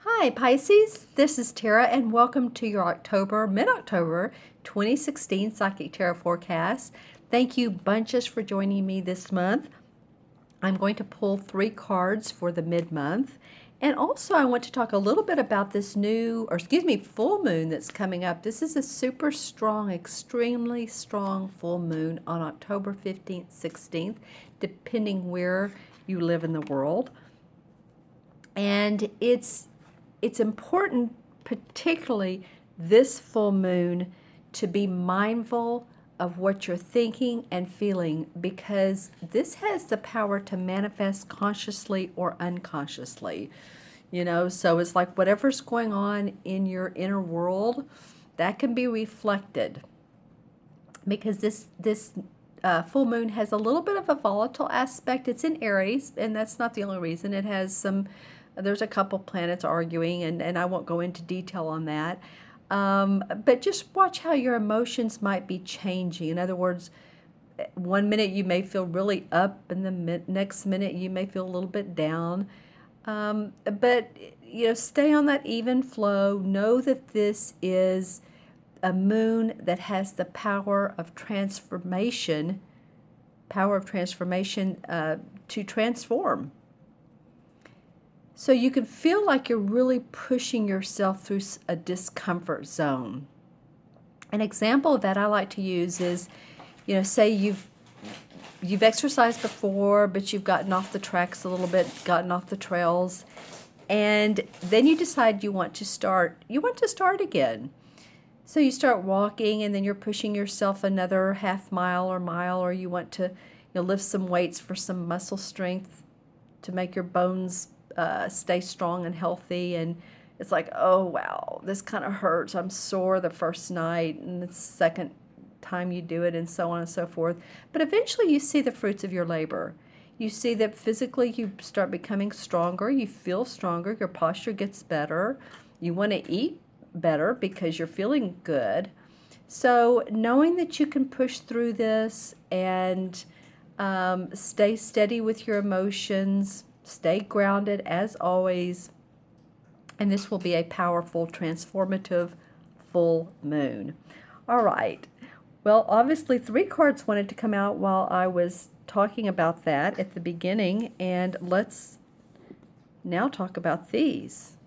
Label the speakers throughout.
Speaker 1: Hi Pisces, this is Tara and welcome to your mid-October 2016 Psychic Tarot forecast. Thank you bunches for joining me this month. I'm going to pull 3 cards for the mid-month. And also I want to talk a little bit about this full moon that's coming up. This is a super strong, extremely strong full moon on October 15th, 16th, depending where you live in the world. And it's important, particularly this full moon, to be mindful of what you're thinking and feeling, because this has the power to manifest consciously or unconsciously. So it's like whatever's going on in your inner world, that can be reflected, because this full moon has a little bit of a volatile aspect. It's in Aries, and that's not the only reason. There's a couple planets arguing, and I won't go into detail on that. But just watch how your emotions might be changing. In other words, one minute you may feel really up, and the next minute you may feel a little bit down. But stay on that even flow. Know that this is a moon that has the power of transformation, to transform. So you can feel like you're really pushing yourself through a discomfort zone. An example of that I like to use is, say you've exercised before, but you've gotten off the tracks a little bit, gotten off the trails, and then you decide you want to start again. So you start walking, and then you're pushing yourself another half mile or mile, or you want to lift some weights for some muscle strength to make your bones stay strong and healthy. And it's like, oh wow, this kind of hurts. I'm sore the first night and the second time you do it, and so on and so forth. But eventually you see the fruits of your labor. You see that physically you start becoming stronger, you feel stronger, your posture gets better, you want to eat better because you're feeling good. So knowing that you can push through this and stay steady with your emotions, stay grounded as always, and this will be a powerful, transformative full moon. All right. Well, obviously 3 cards wanted to come out while I was talking about that at the beginning, and let's now talk about these.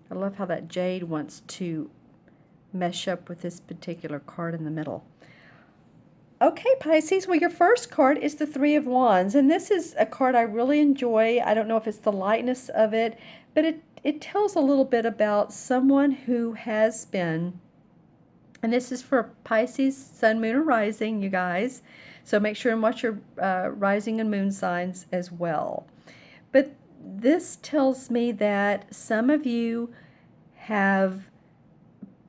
Speaker 1: I love how that jade wants to mesh up with this particular card in the middle. Okay, Pisces, well, your first card is the 3 of Wands, and this is a card I really enjoy. I don't know if it's the lightness of it, but it tells a little bit about someone who has been, and this is for Pisces, Sun, Moon, or Rising, you guys, so make sure and watch your rising and moon signs as well. But this tells me that some of you have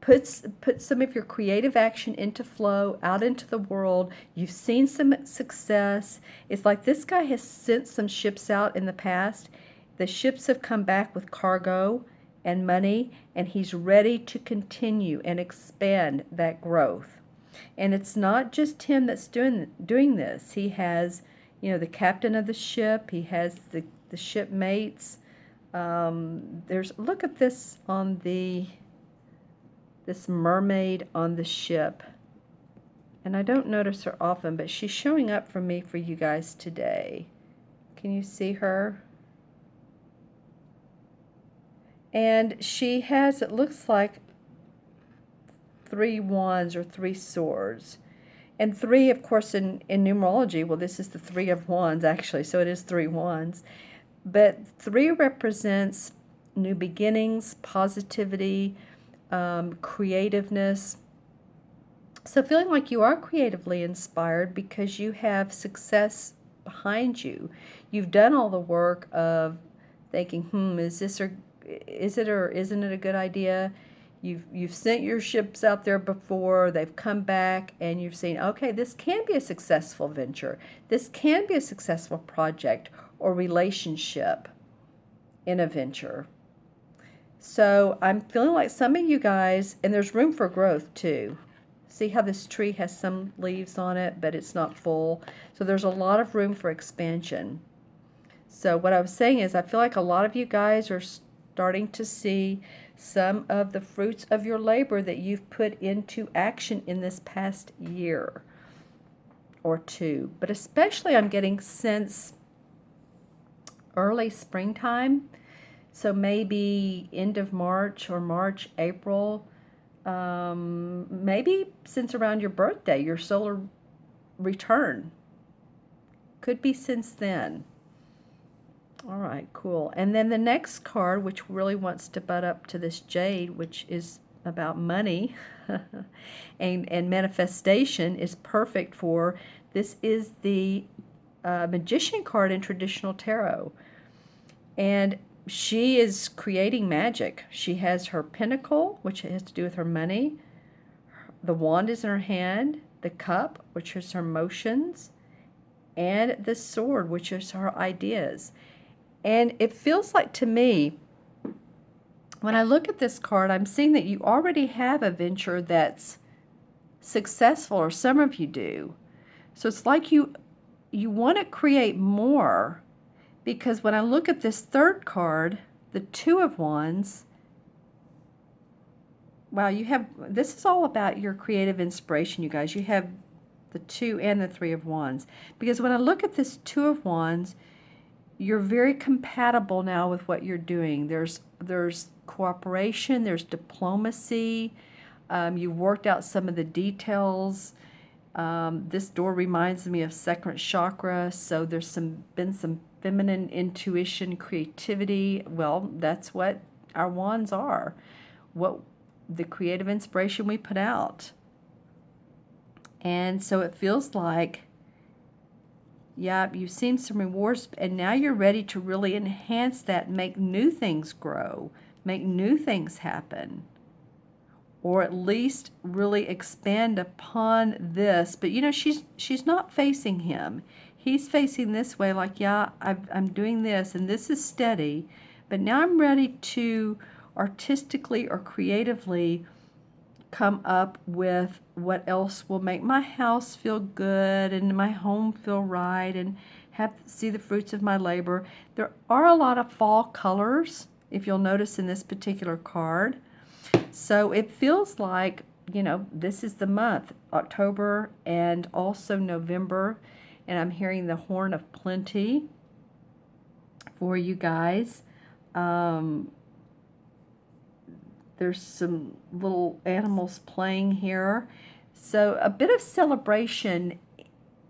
Speaker 1: put some of your creative action into flow, out into the world. You've seen some success. It's like this guy has sent some ships out in the past. The ships have come back with cargo and money, and he's ready to continue and expand that growth. And it's not just him that's doing this. He has, the captain of the ship. He has the shipmates. Look at this on this mermaid on the ship, and I don't notice her often, but she's showing up for me for you guys today. Can you see her? And she has, it looks like, 3 wands or 3 swords, and 3, of course, in numerology, well, this is the 3 of Wands actually, so it is 3 wands, but 3 represents new beginnings, positivity, creativeness. So feeling like you are creatively inspired because you have success behind you. You've done all the work of thinking, is it or isn't it a good idea? You've sent your ships out there before, they've come back, and you've seen, okay, this can be a successful venture. This can be a successful project or relationship in a venture. So I'm feeling like some of you guys, and there's room for growth too. See how this tree has some leaves on it, but it's not full. So there's a lot of room for expansion. So what I was saying is I feel like a lot of you guys are starting to see some of the fruits of your labor that you've put into action in this past year or two. But especially I'm getting since early springtime, so maybe end of March or March, April, maybe since around your birthday, your solar return. Could be since then. All right, cool. And then the next card, which really wants to butt up to this Jade, which is about money and manifestation, is perfect for. This is the Magician card in traditional tarot. And she is creating magic. She has her pentacle, which has to do with her money. The wand is in her hand. The cup, which is her emotions. And the sword, which is her ideas. And it feels like to me, when I look at this card, I'm seeing that you already have a venture that's successful, or some of you do. So it's like you want to create more, because when I look at this third card, the Two of Wands, wow, you have, this is all about your creative inspiration, you guys. You have the Two and the Three of Wands. Because when I look at this Two of Wands, you're very compatible now with what you're doing. There's cooperation, there's diplomacy. You worked out some of the details. This door reminds me of second chakra, so there's been some feminine intuition, creativity. Well, that's what our wands are. What the creative inspiration we put out. And so it feels like, yeah, you've seen some rewards, and now you're ready to really enhance that, make new things grow, make new things happen, or at least really expand upon this. But you know, she's not facing him. He's facing this way, like, yeah, I'm doing this, and this is steady, but now I'm ready to artistically or creatively come up with what else will make my house feel good and my home feel right and see the fruits of my labor. There are a lot of fall colors, if you'll notice in this particular card. So it feels like, you know, this is the month, October and also November, and I'm hearing the horn of plenty for you guys. There's some little animals playing here. So a bit of celebration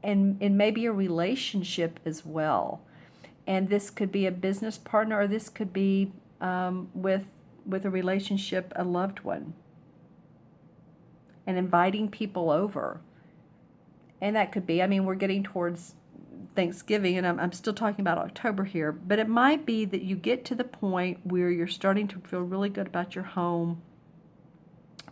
Speaker 1: and maybe a relationship as well. And this could be a business partner, or this could be with a relationship, a loved one. And inviting people over. And that could be, I mean, we're getting towards Thanksgiving, and I'm still talking about October here, but it might be that you get to the point where you're starting to feel really good about your home,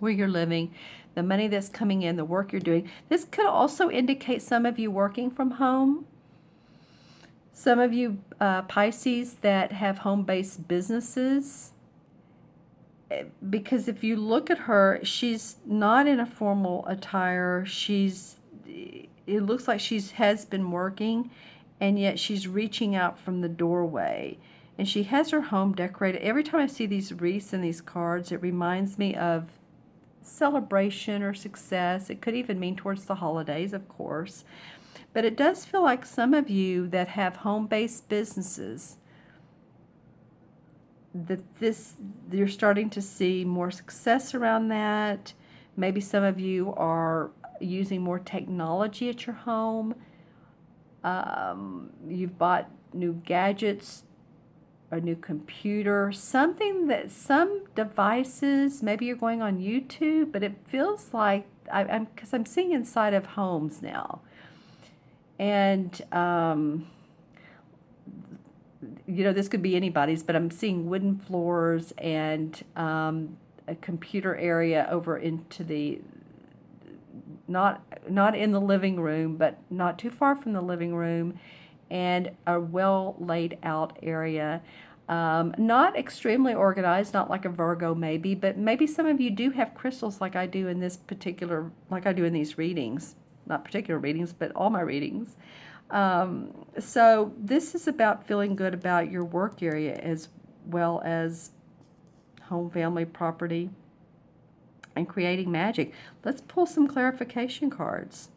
Speaker 1: where you're living, the money that's coming in, the work you're doing. This could also indicate some of you working from home, some of you Pisces that have home-based businesses, because if you look at her, she's not in a formal attire. It looks like she has been working, and yet she's reaching out from the doorway. And she has her home decorated. Every time I see these wreaths and these cards, it reminds me of celebration or success. It could even mean towards the holidays, of course. But it does feel like some of you that have home-based businesses, that you're starting to see more success around that. Maybe some of you are using more technology at your home. You've bought new gadgets, a new computer, some devices. Maybe you're going on YouTube, but it feels like because I'm seeing inside of homes now, and you know, this could be anybody's, but I'm seeing wooden floors and a computer area over into the not in the living room, but not too far from the living room, and a well laid out area. Not extremely organized, not like a Virgo maybe, but maybe some of you do have crystals like I do in this particular, like I do in these readings. Not particular readings, but all my readings. So this is about feeling good about your work area as well as home, family, property, and creating magic. Let's pull some clarification cards.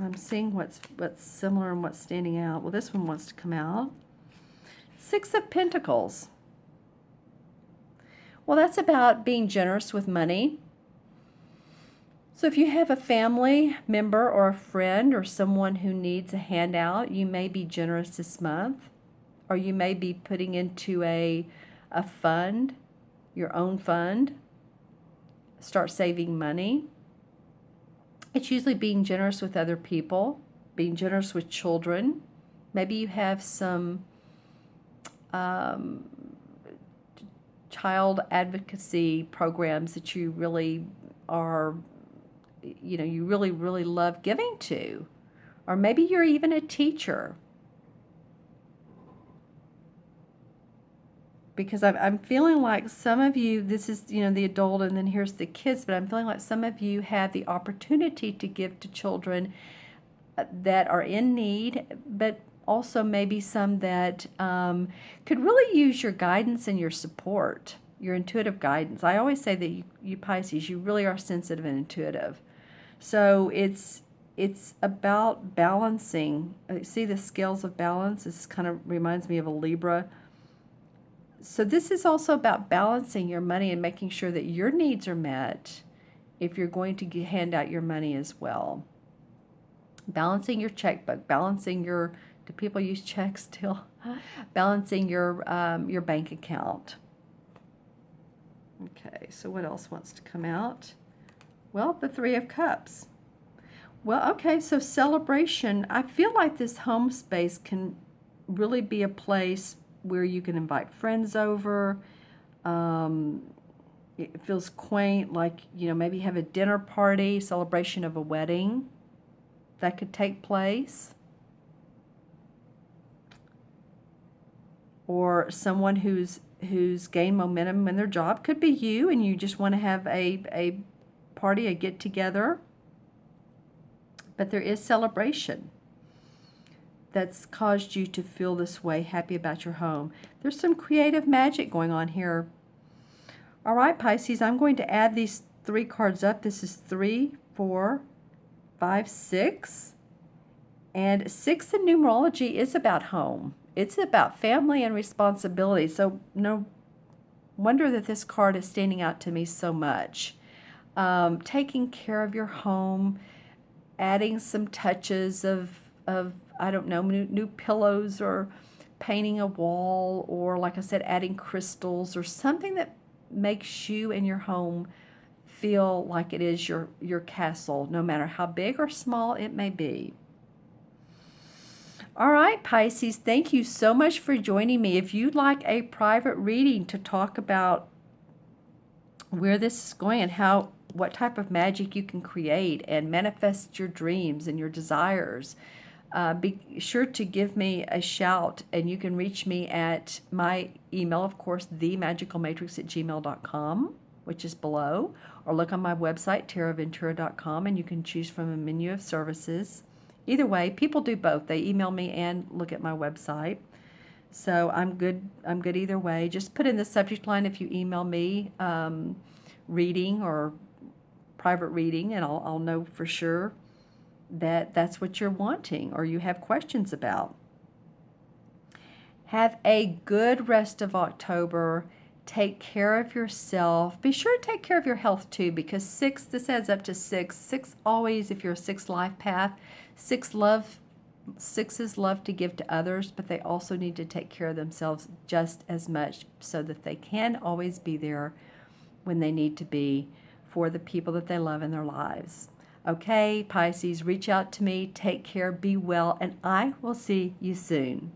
Speaker 1: I'm seeing what's similar and what's standing out. Well, this one wants to come out. Six of Pentacles. Well, that's about being generous with money. So if you have a family member or a friend or someone who needs a handout, you may be generous this month, or you may be putting into a fund, your own fund. Start saving money. It's usually being generous with other people, being generous with children. Maybe you have some child advocacy programs that you really are, you really, really love giving to. Or maybe you're even a teacher. Because I'm feeling like some of you, this is, the adult and then here's the kids, but I'm feeling like some of you have the opportunity to give to children that are in need, but also maybe some that could really use your guidance and your support, your intuitive guidance. I always say that you Pisces, you really are sensitive and intuitive. So it's about balancing. See the scales of balance? This kind of reminds me of a Libra. So this is also about balancing your money and making sure that your needs are met if you're going to hand out your money as well. Balancing your checkbook, balancing your, do people use checks still? Balancing your bank account. Okay, so what else wants to come out? Well, the Three of Cups. Well, okay, so celebration. I feel like this home space can really be a place where you can invite friends over. It feels quaint, like, maybe have a dinner party, celebration of a wedding that could take place. Or someone who's gained momentum in their job. Could be you, and you just want to have a party, a get-together. But there is celebration that's caused you to feel this way, happy about your home. There's some creative magic going on here. All right, Pisces, I'm going to add these three cards up. This is 3, 4, 5, 6. And 6 in numerology is about home. It's about family and responsibility. So no wonder that this card is standing out to me so much. Taking care of your home, adding some touches of I don't know, new pillows, or painting a wall, or like I said, adding crystals or something that makes you and your home feel like it is your castle, no matter how big or small it may be. All right, Pisces, thank you so much for joining me. If you'd like a private reading to talk about where this is going and what type of magic you can create and manifest your dreams and your desires, be sure to give me a shout, and you can reach me at my email, of course, themagicalmatrix@gmail.com, which is below, or look on my website, taraventura.com, and you can choose from a menu of services. Either way, people do both. They email me and look at my website. So I'm good either way. Just put in the subject line if you email me reading or private reading, and I'll know for sure that that's what you're wanting or you have questions about. Have a good rest of October. Take care of yourself. Be sure to take care of your health too, because this adds up to 6. 6 always, if you're a 6 life path, 6 sixes love to give to others, but they also need to take care of themselves just as much so that they can always be there when they need to be for the people that they love in their lives. Okay, Pisces, reach out to me, take care, be well, and I will see you soon.